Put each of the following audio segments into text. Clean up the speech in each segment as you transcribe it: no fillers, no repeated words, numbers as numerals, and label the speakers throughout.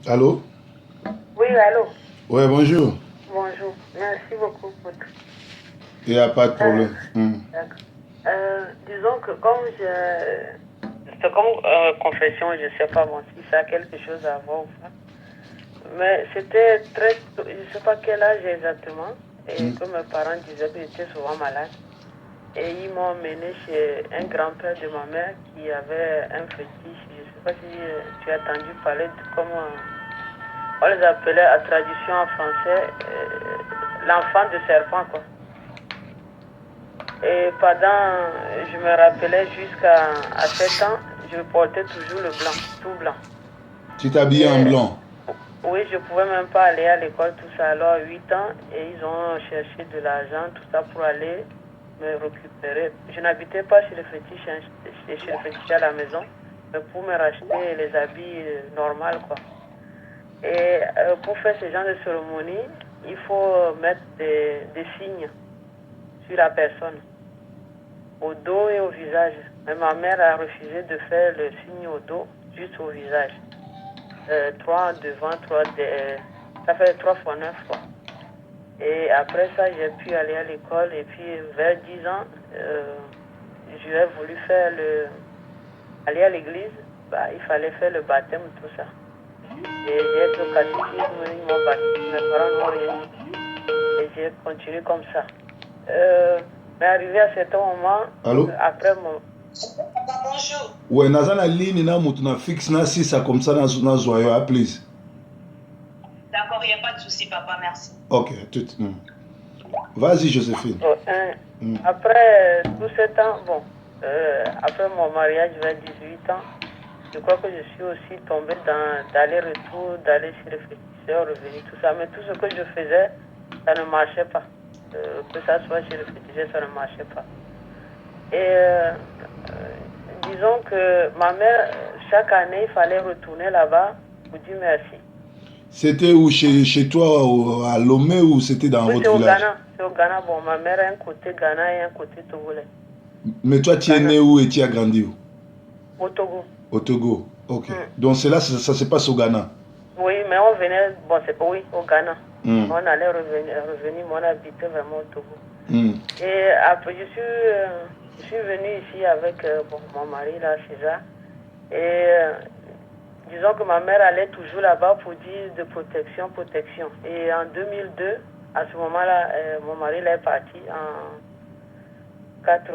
Speaker 1: Allô?
Speaker 2: Oui, allô.
Speaker 1: Ouais, bonjour.
Speaker 2: Bonjour. Merci beaucoup pour tout.
Speaker 1: Il n'y a pas de problème.
Speaker 2: D'accord. Disons que comme c'est comme confession, je ne sais pas bon, si ça a quelque chose à voir ou pas. Mais c'était très tôt, je ne sais pas quel âge exactement, et que mes parents disaient que j'étais souvent malade. Et ils m'ont emmené chez un grand-père de ma mère qui avait un fétiche. Je ne sais pas si tu as entendu parler de comment on les appelait à traduction en français l'enfant de serpent, quoi. Et pendant, je me rappelais jusqu'à 7 ans, je portais toujours le blanc, tout blanc.
Speaker 1: Tu t'habilles en
Speaker 2: Et
Speaker 1: blanc.
Speaker 2: oui, je pouvais même pas aller à l'école, tout ça. Alors, 8 ans, et ils ont cherché de l'argent, tout ça, pour aller me récupérer. Je n'habitais pas chez le fétiche, chez le fétiche à la maison, mais pour me racheter les habits normaux, quoi. Et pour faire ce genre de cérémonie, il faut mettre des signes sur la personne, au dos et au visage. Mais ma mère a refusé de faire le signe au dos, juste au visage. 3 devant, 3 ça fait 3 fois 9 fois. Et après ça, j'ai pu aller à l'école et puis vers 10 ans, j'ai voulu faire aller à l'église. Bah, il fallait faire le baptême, tout ça. Et j'ai été au catéchisme, ils m'ont baptisé, mes parents n'ont rien dit. Et j'ai continué comme ça. Mais arrivé à cet moment,
Speaker 1: Allô?
Speaker 2: après mon...
Speaker 3: Bonjour.
Speaker 1: Ouais, nazana ligne na mutu na fixe na si ça comme ça na zoyo, please.
Speaker 3: D'accord, il n'y a pas de souci, papa, merci.
Speaker 1: Ok, tout. Vas-y, Joséphine.
Speaker 2: Après tout ce temps, bon, après mon mariage vers 18 ans, je crois que je suis aussi tombée dans d'aller-retour, d'aller chez le féticheur, revenir, tout ça. Mais tout ce que je faisais, ça ne marchait pas. Que ça soit chez le féticheur, ça ne marchait pas. Et disons que ma mère, chaque année, il fallait retourner là-bas pour dire merci.
Speaker 1: C'était où chez toi à Lomé ou c'était dans
Speaker 2: Oui, c'est
Speaker 1: votre
Speaker 2: au
Speaker 1: village?
Speaker 2: Ghana. C'est au Ghana. Bon, ma mère a un côté Ghana et un côté togolais.
Speaker 1: Mais toi, tu es né où et tu as grandi où?
Speaker 2: Au Togo.
Speaker 1: Au Togo. Ok. Donc c'est là, ça se passe au Ghana.
Speaker 2: Oui, mais on venait, bon, c'est pas oui, au Ghana. On allait revenir, mais on habitait vraiment au Togo. Et après, je suis venue ici avec mon mari, là, César. Et disons que ma mère allait toujours là-bas pour dire de protection, protection. Et en 2002, à ce moment-là, mon mari là, est parti en 80.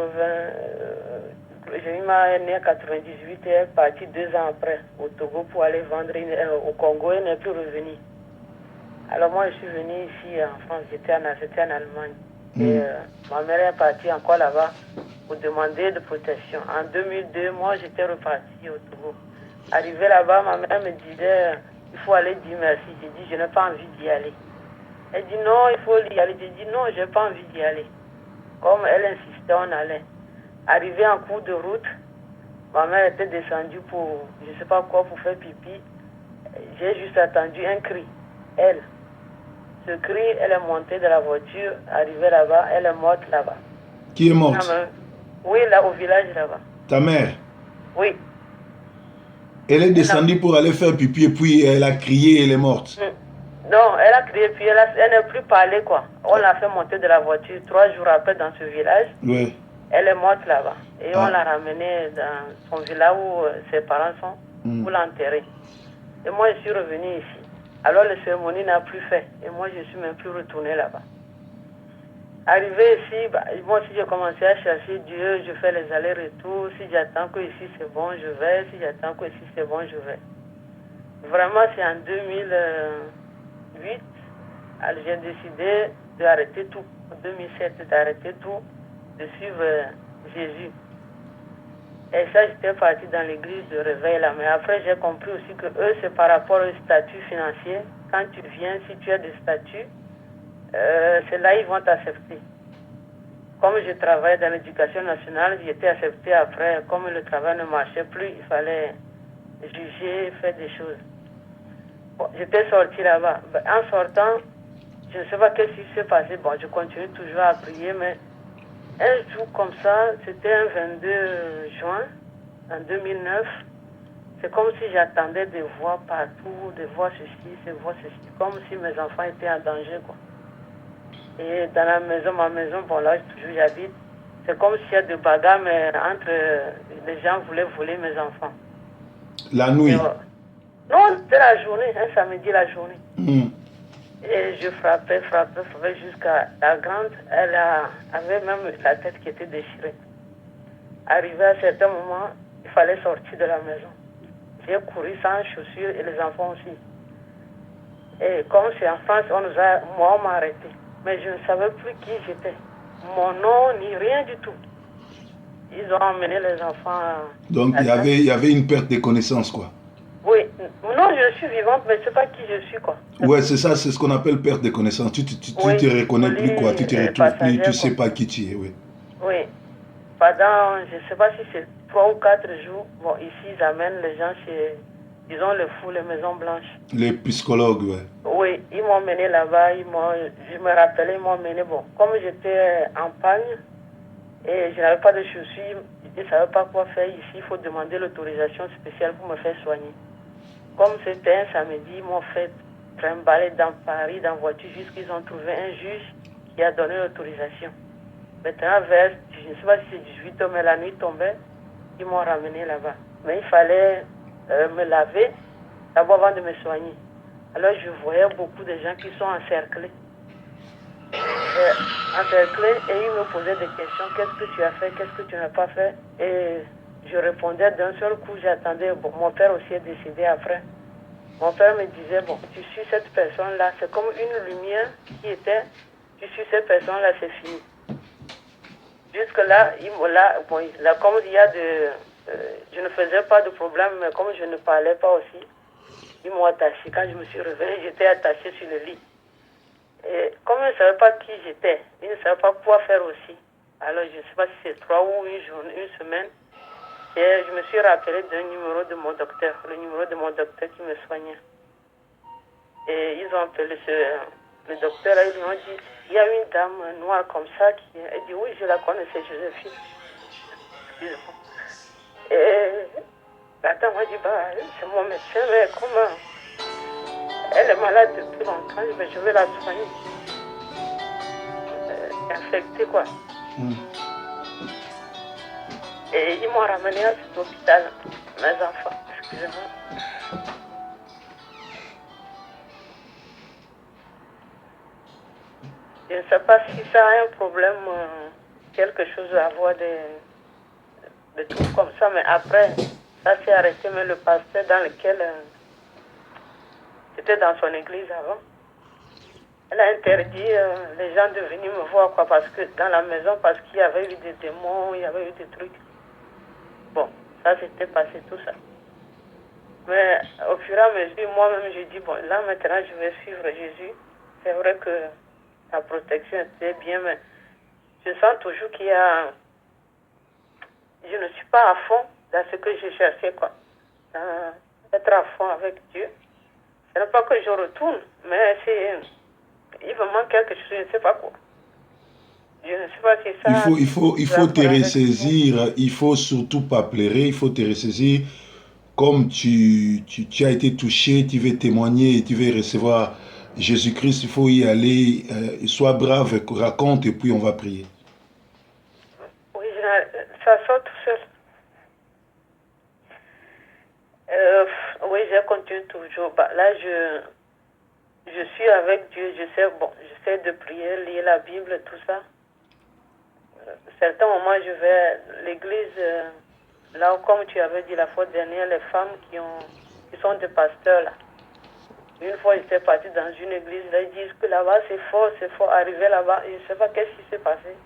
Speaker 2: J'ai eu ma née en 98 et elle est partie 2 ans après au Togo pour aller vendre au Congo et n'est plus revenue. Alors moi, je suis venue ici en France, j'étais en Allemagne. Et ma mère est partie encore là-bas pour demander de protection. En 2002, moi, j'étais repartie au Togo. Arrivé là-bas, ma mère me disait, il faut aller dire merci. J'ai dit, je n'ai pas envie d'y aller. Elle dit, non, il faut y aller. J'ai dit, non, je n'ai pas envie d'y aller. Comme elle insistait, on allait. Arrivé en cours de route, ma mère était descendue pour, je ne sais pas quoi, pour faire pipi. J'ai juste attendu un cri. Elle. Ce cri, elle est montée de la voiture, arrivée là-bas, elle est morte là-bas.
Speaker 1: Qui est morte?
Speaker 2: Oui, là, au village là-bas.
Speaker 1: Ta mère?
Speaker 2: Oui.
Speaker 1: Elle est descendue pour aller faire pipi et puis elle a crié et elle est morte.
Speaker 2: Non, elle a crié puis elle n'a plus parlé quoi. On l'a fait monter de la voiture 3 jours après dans ce village.
Speaker 1: Oui.
Speaker 2: Elle est morte là-bas. Et on l'a ramenée dans son village où ses parents sont pour l'enterrer. Et moi, je suis revenue ici. Alors, la cérémonie n'a plus fait. Et moi, je ne suis même plus retournée là-bas. Arrivé ici, moi, si j'ai commencé à chercher Dieu, je fais les allers-retours. Si j'attends que ici c'est bon, je vais. Si j'attends que ici c'est bon, je vais. Vraiment, c'est en 2008, j'ai décidé d'arrêter tout. En 2007, d'arrêter tout, de suivre Jésus. Et ça, j'étais partie dans l'église de réveil là. Mais après, j'ai compris aussi que eux, c'est par rapport au statut financier. Quand tu viens, si tu as des statuts, c'est là ils vont t'accepter. Comme je travaillais dans l'éducation nationale, j'ai été acceptée après. Comme le travail ne marchait plus, il fallait juger, faire des choses. Bon, j'étais sortie là-bas. En sortant, je ne sais pas qu'est-ce qui s'est passé. Bon, je continue toujours à prier, mais un jour comme ça, c'était un 22 juin, en 2009, c'est comme si j'attendais de voir partout, de voir ceci, comme si mes enfants étaient en danger, quoi. Et dans la maison, ma maison, bon là, toujours j'habite, c'est comme s'il y a des bagarres, mais entre les gens voulaient voler mes enfants.
Speaker 1: La nuit?
Speaker 2: Non, c'était la journée, un samedi la journée. Et je frappais jusqu'à la grande. Elle avait même la tête qui était déchirée. Arrivé à un certain moment, il fallait sortir de la maison. J'ai couru sans chaussures et les enfants aussi. Et comme c'est en France, on m'a arrêté. Mais je ne savais plus qui j'étais. Mon nom, ni rien du tout. Ils ont emmené les enfants.
Speaker 1: Donc il y avait une perte de connaissance, quoi.
Speaker 2: Oui. Non, je suis vivante, mais je ne sais pas qui je suis, quoi.
Speaker 1: Ouais, c'est ça, c'est ce qu'on appelle perte de connaissance. Tu te reconnais plus, quoi. Tu te retrouves plus, tu ne sais pas qui tu es, oui.
Speaker 2: Oui. Pendant, je ne sais pas si c'est 3 ou 4 jours, bon, ici, ils amènent les gens chez, disons, les fous, les Maisons Blanches.
Speaker 1: Les psychologues, ouais.
Speaker 2: Oui, ils m'ont mené là-bas, je me rappelais, ils m'ont mené, bon, comme j'étais en panne et je n'avais pas de chaussures, je ne savais pas quoi faire ici, il faut demander l'autorisation spéciale pour me faire soigner. Comme c'était un samedi, ils m'ont fait trimballer dans Paris, dans voiture, jusqu'ils ont trouvé un juge qui a donné l'autorisation. Maintenant, vers, je ne sais pas si c'est 18h, mais la nuit tombait, ils m'ont ramené là-bas. Mais il fallait me laver d'abord avant de me soigner. Alors je voyais beaucoup de gens qui sont encerclés. Et ils me posaient des questions. Qu'est-ce que tu as fait? Qu'est-ce que tu n'as pas fait? Et je répondais d'un seul coup, j'attendais. Bon, mon père aussi est décédé après. Mon père me disait, bon, tu suis cette personne-là. C'est comme une lumière qui était, tu suis cette personne-là, c'est fini. Jusque-là, comme il y a je ne faisais pas de problème, mais comme je ne parlais pas aussi, ils m'ont attaché. Quand je me suis réveillée, j'étais attachée sur le lit. Et comme je ne savais pas qui j'étais, ils ne savaient pas quoi faire aussi. Alors, je ne sais pas si c'est 3 ou une semaine. Et je me suis rappelé d'un numéro de mon docteur, le numéro de mon docteur qui me soignait. Et ils ont appelé le docteur, là, ils lui ont dit, il y a une dame noire comme ça qui... Elle dit, oui, je la connaissais, Joséphine. Excusez-moi. Et la dame m'a dit, bah, c'est mon médecin, mais comment? Elle est malade depuis longtemps, mais je vais la soigner. Infectée, quoi. Et ils m'ont ramené à cet hôpital, mes enfants, excusez-moi. Je ne sais pas si ça a un problème, quelque chose à voir de tout comme ça, mais après, ça s'est arrêté, mais le pasteur dans lequel c'était dans son église avant, elle a interdit les gens de venir me voir, quoi, parce que dans la maison, parce qu'il y avait eu des démons, il y avait eu des trucs. Bon, ça s'était passé tout ça. Mais au fur et à mesure, moi-même, je dis, bon, là maintenant, je vais suivre Jésus. C'est vrai que la protection était bien, mais je sens toujours qu'il y a... Je ne suis pas à fond dans ce que je cherchais, quoi. Être à fond avec Dieu. Ce n'est pas que je retourne, mais c'est... Il me manque quelque chose, je ne sais pas quoi. Je ne sais pas si ça...
Speaker 1: Il faut te ressaisir, il faut surtout pas pleurer, il faut te ressaisir. Comme tu as été touché, tu veux témoigner, tu veux recevoir Jésus-Christ, il faut y aller, sois brave, raconte et puis on va prier.
Speaker 2: Oui, ça sort tout seul. Oui, je continue toujours. Bah, là, je suis avec Dieu, j'essaie de prier, lire la Bible, tout ça. Certains moments, je vais à l'église, là où, comme tu avais dit la fois dernière, les femmes qui sont des pasteurs, là. Une fois, j'étais partie dans une église, là, ils disent que là-bas, c'est fort. Arriver là-bas, je ne sais pas qu'est-ce qui s'est passé.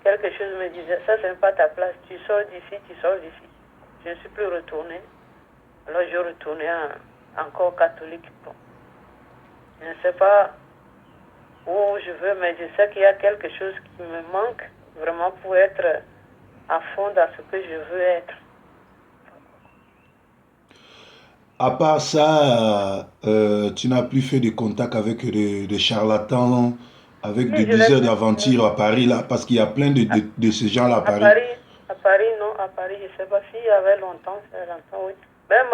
Speaker 2: Quelque chose me disait, ça, c'est pas ta place, tu sors d'ici. Je ne suis plus retournée. Alors, je retournais encore catholique. Bon. Je ne sais pas où je veux, mais je sais qu'il y a quelque chose qui me manque vraiment pour être à fond dans ce que je veux être.
Speaker 1: À part ça, tu n'as plus fait de contact avec des charlatans, avec des diseurs d'aventure à Paris, là, parce qu'il y a plein de ces gens-là à Paris.
Speaker 2: À Paris, non, à Paris, je ne sais pas s'il y avait longtemps, oui. Même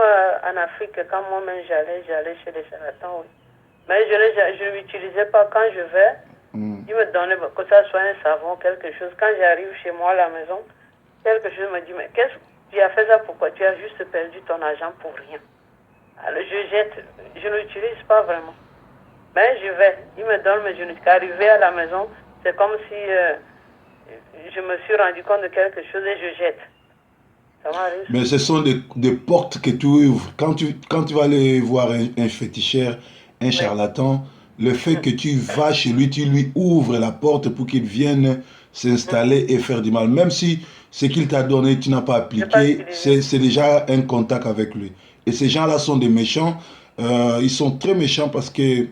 Speaker 2: en Afrique, quand moi-même j'allais chez les charlatans, oui. Mais je ne l'utilisais pas quand je vais. Il me donnait, que ça soit un savon, quelque chose. Quand j'arrive chez moi à la maison, quelque chose me dit, mais qu'est-ce que tu as fait ça pourquoi? Tu as juste perdu ton argent pour rien. Alors je jette, je ne l'utilise pas vraiment. Mais je vais, il me donne, mais je ne suis arrivé à la maison, c'est comme si je me suis rendu compte de quelque chose et je jette. Ça m'arrive.
Speaker 1: Mais ce sont des portes que tu ouvres. Quand tu vas aller voir un féticheur, un charlatan, le fait que tu vas chez lui, tu lui ouvres la porte pour qu'il vienne s'installer et faire du mal. Même si ce qu'il t'a donné, tu n'as pas appliqué, c'est déjà un contact avec lui. Et ces gens-là sont des méchants. Ils sont très méchants parce que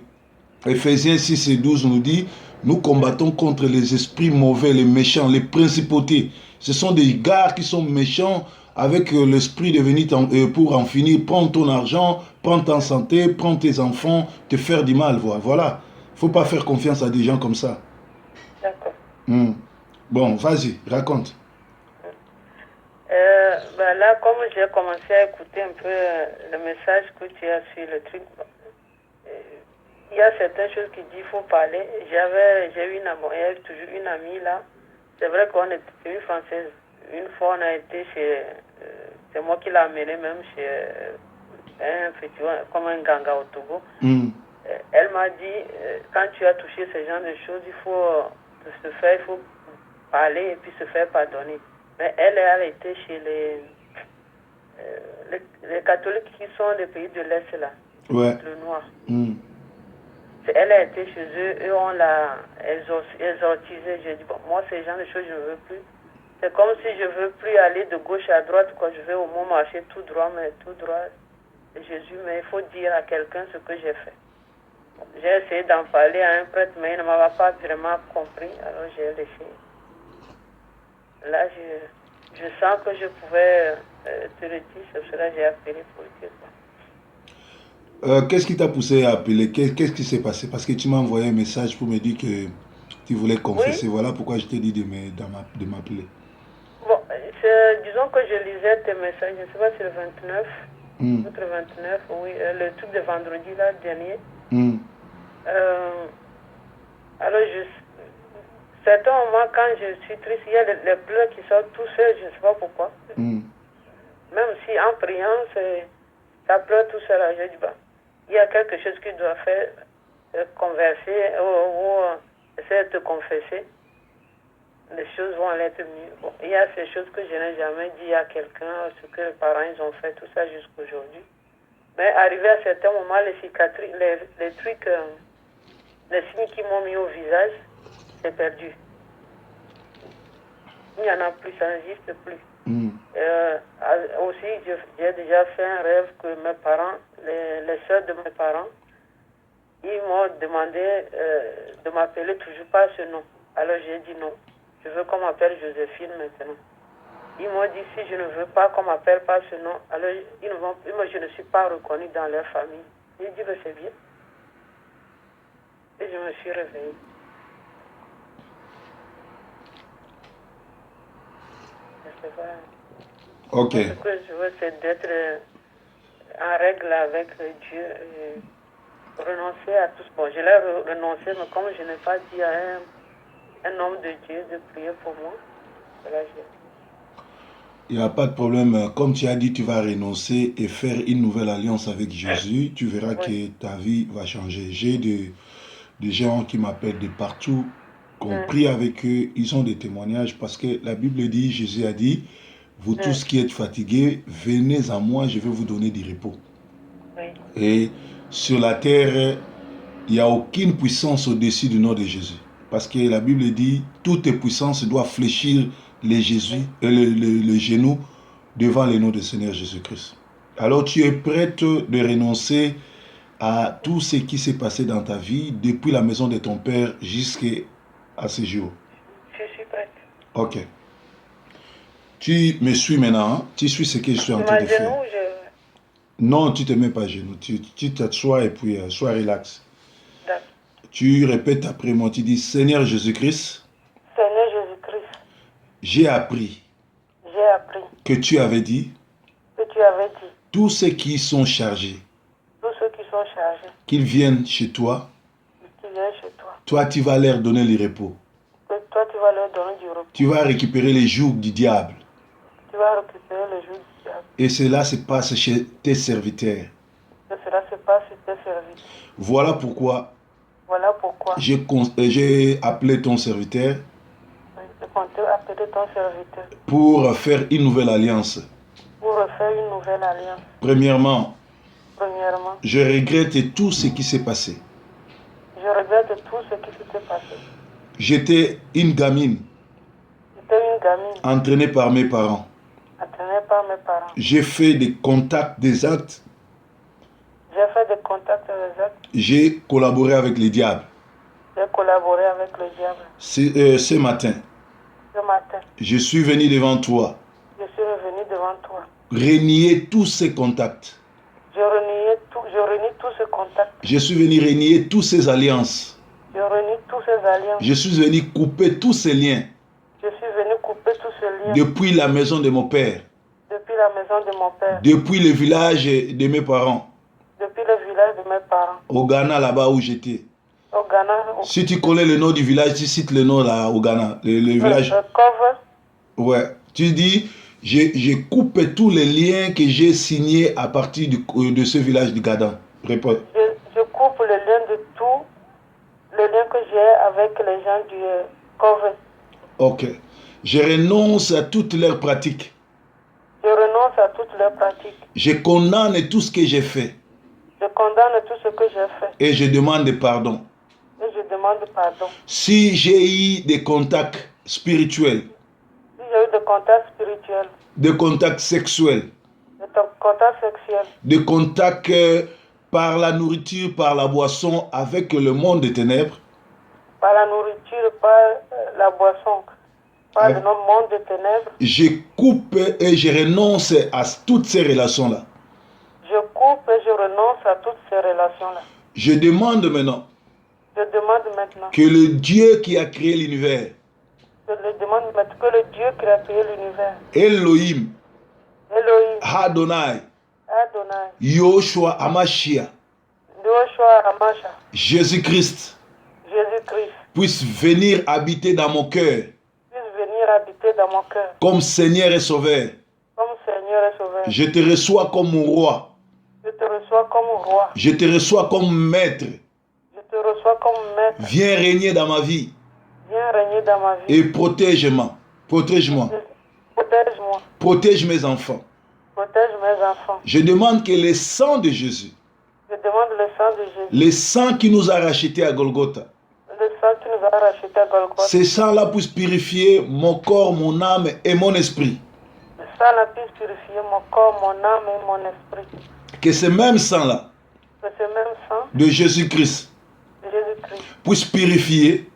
Speaker 1: Ephésiens 6 et 12 nous dit, nous combattons contre les esprits mauvais, les méchants, les principautés. Ce sont des gars qui sont méchants avec l'esprit de venir pour en finir, prendre ton argent, prendre ta santé, prendre tes enfants, te faire du mal. Voilà. Il ne faut pas faire confiance à des gens comme ça.
Speaker 2: D'accord.
Speaker 1: Bon, vas-y, raconte.
Speaker 2: Ben là, comme j'ai commencé à écouter un peu le message que tu as sur le truc, il y a certaines choses qui disent qu'il faut parler. J'ai eu toujours une amie là. C'est vrai qu'on est une Française. Une fois, on a été chez... c'est moi qui l'ai amenée même chez un festival, comme un ganga au Togo. Elle m'a dit, quand tu as touché ce genre de choses, il faut parler et puis se faire pardonner. Mais elle était chez les catholiques qui sont des pays de l'Est là.
Speaker 1: Ouais.
Speaker 2: Le noir. Elle a été chez eux, eux on l'a exorcisée. J'ai dit, bon, moi, ces gens de choses, je ne veux plus. C'est comme si je ne veux plus aller de gauche à droite, quoi. Je vais au moins marcher tout droit, mais tout droit. Jésus, mais il faut dire à quelqu'un ce que j'ai fait. J'ai essayé d'en parler à un prêtre, mais il ne m'avait pas vraiment compris, alors j'ai laissé. Là, je sens que je pouvais te le dire, c'est cela que j'ai appelé pour le dire.
Speaker 1: Qu'est-ce qui t'a poussé à appeler? Qu'est-ce qui s'est passé? Parce que tu m'as envoyé un message pour me dire que tu voulais confesser. Oui. Voilà pourquoi je t'ai dit de m'appeler.
Speaker 2: Bon, disons que je lisais tes messages, je ne sais pas si le 29, le 29, oui, le truc de vendredi là, dernier. Alors, certains moments, quand je suis triste, il y a les pleurs qui sortent tout seuls, je ne sais pas pourquoi. Même si en priant, ça pleure tout seul. Je dis, bah, il y a quelque chose qui doit faire, converser ou essayer de te confesser. Les choses vont aller mieux. Bon, il y a ces choses que je n'ai jamais dit à quelqu'un, ce que les parents ils ont fait, tout ça jusqu'aujourd'hui. Mais arrivé à certains moments, les cicatrices, les trucs, les signes qui m'ont mis au visage, c'est perdu. Il n'y en a plus, ça n'existe plus. Aussi, j'ai déjà fait un rêve que mes parents, les soeurs de mes parents, ils m'ont demandé de m'appeler toujours pas ce nom. Alors j'ai dit non. Je veux qu'on m'appelle Joséphine maintenant. Ils m'ont dit si je ne veux pas qu'on m'appelle pas ce nom, alors je ne suis pas reconnue dans leur famille. J'ai dit ben, c'est bien. Et je me suis réveillée. Je sais pas.
Speaker 1: Ok.
Speaker 2: Ce que je veux, c'est d'être en règle avec Dieu. Renoncer à tout ce bon. Je l'ai renoncé, mais comme je n'ai pas dit à un homme de Dieu de prier pour moi, voilà,
Speaker 1: il n'y a pas de problème. Comme tu as dit, tu vas renoncer et faire une nouvelle alliance avec Jésus. Tu verras que ta vie va changer. J'ai des gens qui m'appellent de partout, qu'on prie avec eux. Ils ont des témoignages parce que la Bible dit, Jésus a dit, vous tous qui êtes fatigués, venez à moi, je vais vous donner du repos. Et sur la terre, il n'y a aucune puissance au-dessus du nom de Jésus. Parce que la Bible dit, toute puissance doit fléchir les genoux devant le nom du Seigneur Jésus-Christ. Alors tu es prête de renoncer à tout ce qui s'est passé dans ta vie depuis la maison de ton père jusqu'à ce jour.
Speaker 2: Je suis prête.
Speaker 1: Ok. Tu me suis maintenant, hein? Tu suis ce que je suis en train de faire. Non, tu ne te mets pas à genoux. Tu t'assois et puis sois relax. Tu répètes après moi, tu dis Seigneur Jésus-Christ.
Speaker 2: Seigneur Jésus-Christ.
Speaker 1: J'ai appris.
Speaker 2: J'ai appris.
Speaker 1: Que tu avais dit.
Speaker 2: Que tu avais dit.
Speaker 1: tous ceux qui sont chargés, qu'ils viennent chez toi. Toi, tu vas leur donner le repos. Tu vas récupérer les jours du diable. Et cela se passe chez tes serviteurs. Voilà pourquoi j'ai appelé ton serviteur pour faire une nouvelle alliance. Premièrement, je regrette tout ce qui s'est passé. J'étais une gamine entraînée par mes parents. J'ai fait des contacts, des actes. J'ai collaboré avec les diables. Ce matin, je suis venu devant toi. Renier tous ces contacts. Je suis venu renier toutes ces alliances. Je suis venu couper tous ces liens. Depuis la maison de mon père. Depuis le village de mes parents. Au Ghana, là-bas où j'étais. Si tu connais le nom du village, tu cites le nom là au Ghana. Le village. Ouais. Tu dis, je coupe tous les liens que j'ai signés à partir de ce village du Ghana. Réponds.
Speaker 2: Je coupe le lien de tout, le lien que j'ai avec les gens du Cove.
Speaker 1: Ok. Je renonce à toutes leurs pratiques. Je condamne tout ce que j'ai fait. Et je demande pardon. Si j'ai eu des contacts spirituels, des contacts sexuels, des contacts par la nourriture, par la boisson avec le monde des ténèbres,
Speaker 2: par la nourriture, par la boisson, par le monde des ténèbres,
Speaker 1: je coupe et je renonce à toutes ces relations-là.
Speaker 2: Je coupe et je renonce à toutes ces relations-là.
Speaker 1: Je demande maintenant que le Dieu qui a créé l'univers, Elohim, Adonai, Yoshua Amashia, Jésus-Christ, puisse venir habiter dans mon cœur comme Seigneur et Sauveur. Je te reçois comme mon roi. Je te reçois comme maître. Viens régner dans ma vie. Et protège-moi. Protège mes enfants. Je demande que le sang de Jésus, le sang qui nous a rachetés à Golgotha, ce sang-là puisse purifier mon corps, mon âme et mon esprit. Que ce même sang-là de Jésus-Christ puisse purifier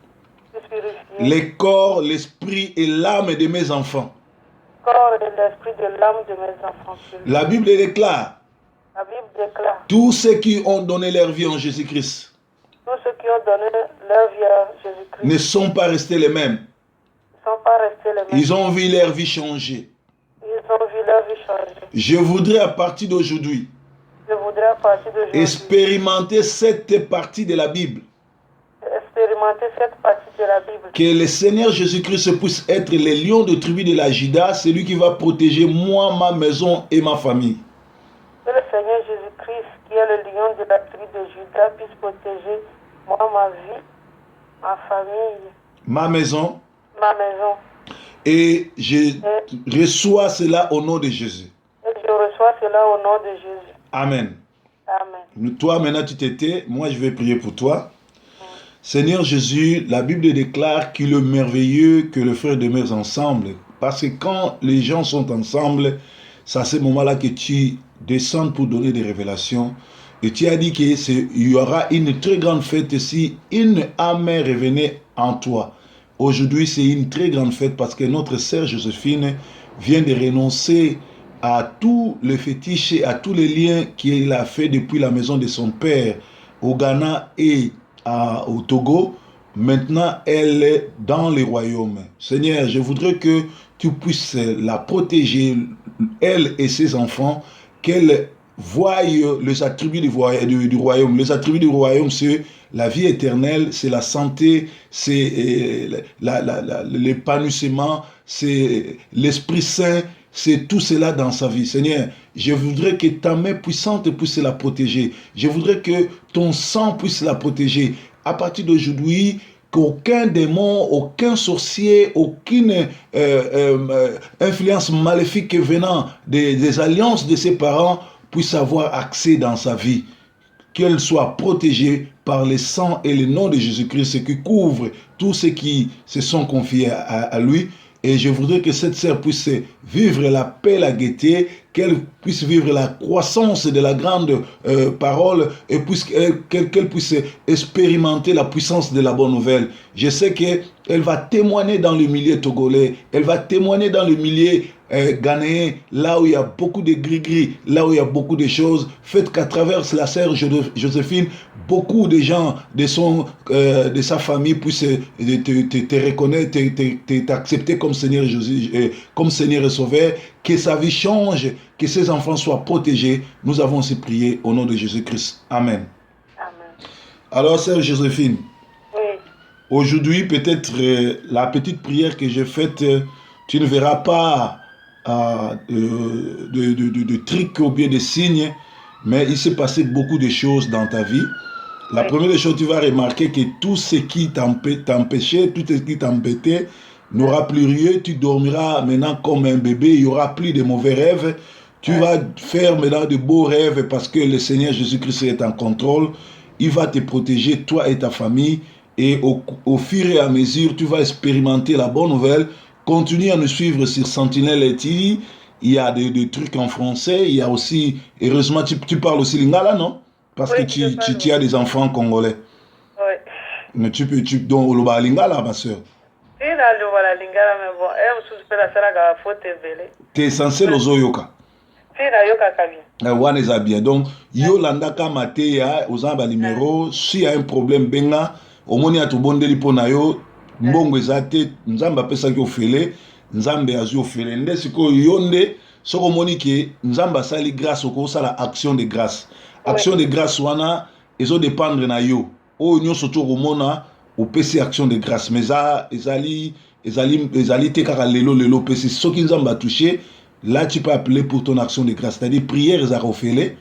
Speaker 1: les corps, l'esprit et l'âme de mes enfants. La Bible déclare, tous ceux qui ont donné leur vie en Jésus-Christ ne sont pas restés les mêmes. Ils ont vu leur vie changer. Je voudrais à partir d'aujourd'hui expérimenter cette partie de la Bible. Que le Seigneur Jésus-Christ puisse être le lion de tribu de la Juda, celui qui va protéger moi, ma maison et ma famille.
Speaker 2: Que le Seigneur Jésus-Christ, qui est le lion de la tribu de Juda, puisse protéger moi, ma vie, ma famille,
Speaker 1: ma maison.
Speaker 2: Et
Speaker 1: je reçois cela au nom de Jésus. Amen. Toi, maintenant, tu t'étais. Moi, je vais prier pour toi. Seigneur Jésus, la Bible déclare qu'il est merveilleux que le frère demeure ensemble. Parce que quand les gens sont ensemble, c'est à ce moment-là que tu descends pour donner des révélations. Et tu as dit qu'il y aura une très grande fête si une âme revenait en toi. Aujourd'hui, c'est une très grande fête parce que notre sœur Joséphine vient de renoncer à tous les fétiches et à tous les liens qu'il a fait depuis la maison de son père au Ghana et au Togo. Maintenant, elle est dans les royaumes. Seigneur, je voudrais que tu puisses la protéger, elle et ses enfants, qu'elle voie les attributs du royaume. Les attributs du royaume, c'est la vie éternelle, c'est la santé, c'est l'épanouissement, c'est l'Esprit Saint, c'est tout cela dans sa vie. Seigneur, je voudrais que ta main puissante puisse la protéger. Je voudrais que ton sang puisse la protéger. À partir d'aujourd'hui, qu'aucun démon, aucun sorcier, aucune influence maléfique venant des alliances de ses parents puisse avoir accès dans sa vie. Qu'elle soit protégée par le sang et le nom de Jésus-Christ qui couvre tous ceux qui se sont confiés à lui. Et je voudrais que cette sœur puisse vivre la paix, la gaieté, qu'elle puisse vivre la croissance de la grande parole et qu'elle puisse expérimenter la puissance de la bonne nouvelle. Je sais qu'elle va témoigner dans le milieu togolais, elle va témoigner dans le milieu ghanéen, là où il y a beaucoup de gris-gris, là où il y a beaucoup de choses. Faites qu'à travers la sœur Joséphine, beaucoup de gens de sa famille puissent te reconnaître, t'accepter comme Seigneur comme Seigneur et Sauveur, que sa vie change, que ses enfants soient protégés. Nous avons aussi prié au nom de Jésus-Christ. Amen.
Speaker 2: Amen.
Speaker 1: Alors, sœur Joséphine,
Speaker 2: Oui.
Speaker 1: Aujourd'hui, peut-être la petite prière que j'ai faite, tu ne verras pas de trucs ou bien de signes, mais il s'est passé beaucoup de choses dans ta vie. La première chose, tu vas remarquer que tout ce qui t'empêchait, tout ce qui t'embêtait, n'aura plus lieu. Tu dormiras maintenant comme un bébé, il n'y aura plus de mauvais rêves. Tu vas faire maintenant de beaux rêves parce que le Seigneur Jésus-Christ est en contrôle. Il va te protéger, toi et ta famille. Et au fur et à mesure, tu vas expérimenter la bonne nouvelle. Continue à nous suivre sur Sentinelle TV. Il y a des trucs en français. Il y a aussi, heureusement, tu parles aussi lingala, non? Parce que tu as des enfants congolais.
Speaker 2: Oui.
Speaker 1: Mais tu peux, donc, le lingala, ma soeur.
Speaker 2: Si, là, le lingala, mais bon, elle me la sala faut te vele.
Speaker 1: Tu es censé le zoyoka.
Speaker 2: Si, là, yoka kabia.
Speaker 1: Wane za bien. Donc, yo landaka mate ya, ozamba numéro, s'il y a un problème, benga, omoni atubondeli pona yo, mbongo ezate, nzamba pesa ki ofele, nzambe azu ofele. Nde siko yonde, soko moni ke, nzamba sali grâce oko sala action de grâce. Action de grâce wana, ezo dépendre na yo. O nyo soto romona, ou pesi action de grâce. Mais ça, ezali te kaka lelo pesi. Soki nzamba touché, là tu peux appeler pour ton action de grâce. C'est-à-dire, prière ezara ofele,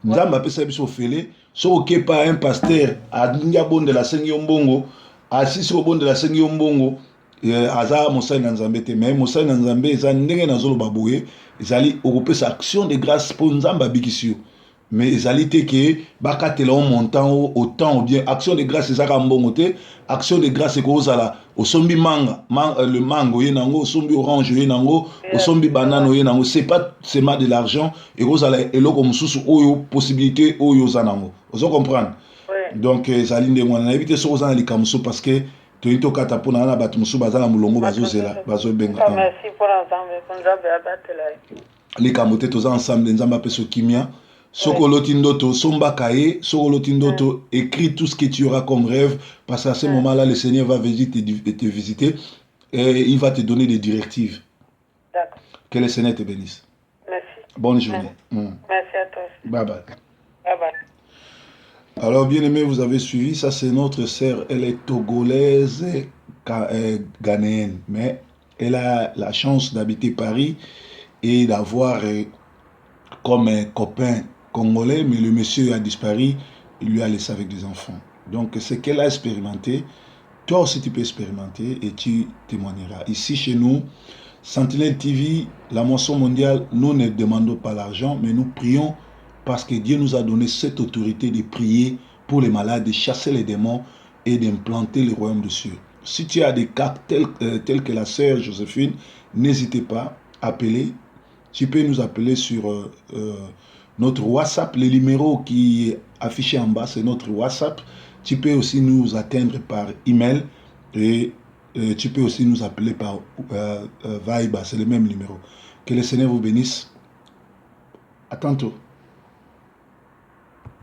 Speaker 1: nzamba pesa biso ofele, so oké pas un pasteur, adinga bonde la sengi yombongo, asisi au bonde la sengi yombongo, aza mosai na nzambe te, mais mosai na nzambe eza ndenge na zolo baboye, ezali okopesa action de grâce pour nzamba bikisio. Mais ezali te ke bakatela on montant autant ou bien action de grâce ezaka mbongo te, action de grâce ekozala osombi le mango yenango, osombi orange yenango, osombi banane yenango, c'est pas seulement de l'argent, ekozala eloko mususu oyo possibilité oyo zanango. Ozo comprendre? Donc ezali ndenge wana éviter so ozana likamuso parce que toyito kata pona na batu musu bazala mulongo bazozela bazobenga.
Speaker 2: Merci pour l'ensemble, pour nzambe abatela.
Speaker 1: Likamote toza ensemble nzamba peso kimia. Sokolo Tindoto, Somba Kaye, Sokolo Tindoto, écris tout ce que tu auras comme rêve, parce qu'à ce moment-là, le Seigneur va te visiter et il va te donner des directives.
Speaker 2: D'accord.
Speaker 1: Que le Seigneur te bénisse.
Speaker 2: Merci.
Speaker 1: Bonne journée.
Speaker 2: Merci à toi.
Speaker 1: Bye bye.
Speaker 2: Bye bye.
Speaker 1: Alors, bien aimé, vous avez suivi, ça c'est notre sœur, elle est togolaise, ghanéenne, mais elle a la chance d'habiter Paris et d'avoir comme un copain congolais, mais le monsieur a disparu, il lui a laissé avec des enfants. Donc, ce qu'elle a expérimenté, toi aussi tu peux expérimenter et tu témoigneras. Ici, chez nous, Sentinelle TV, la moisson mondiale, nous ne demandons pas l'argent, mais nous prions parce que Dieu nous a donné cette autorité de prier pour les malades, de chasser les démons et d'implanter le royaume de cieux. Si tu as des cas tels que la sœur Joséphine, n'hésitez pas à appeler. Tu peux nous appeler sur notre WhatsApp. Le numéro qui est affiché en bas, c'est notre WhatsApp. Tu peux aussi nous atteindre par email et tu peux aussi nous appeler par Viber. C'est le même numéro. Que le Seigneur vous bénisse. À tantôt.